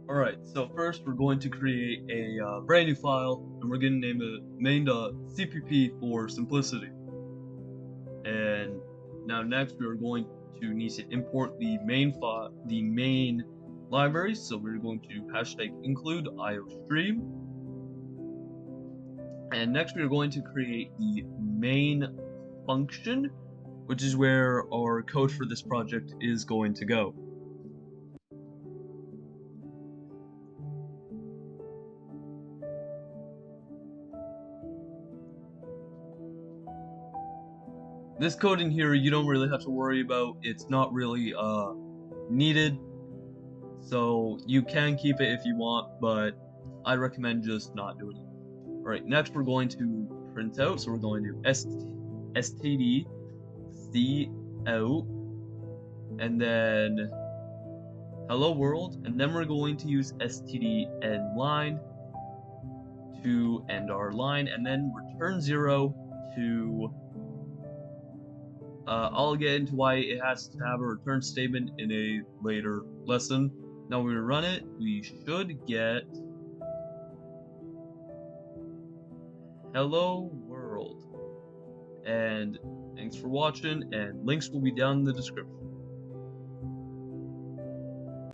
Alright, so first we're going to create a brand new file, and we're going to name it main.cpp for simplicity. And now next we are going to need to import the main file, the main library. So we're going to hashtag include iostream. And next we are going to create the main function, which is where our code for this project is going to go. This code in here you don't really have to worry about. It's not really needed, so you can keep it if you want, but I recommend just not doing it. Alright, next we're going to print out, so we're going to std c out, and then hello world, and then we're going to use std end line to end our line, and then return 0 to I'll get into why it has to have a return statement in a later lesson. Now we run it, we should get hello world. And thanks for watching, and links will be down in the description.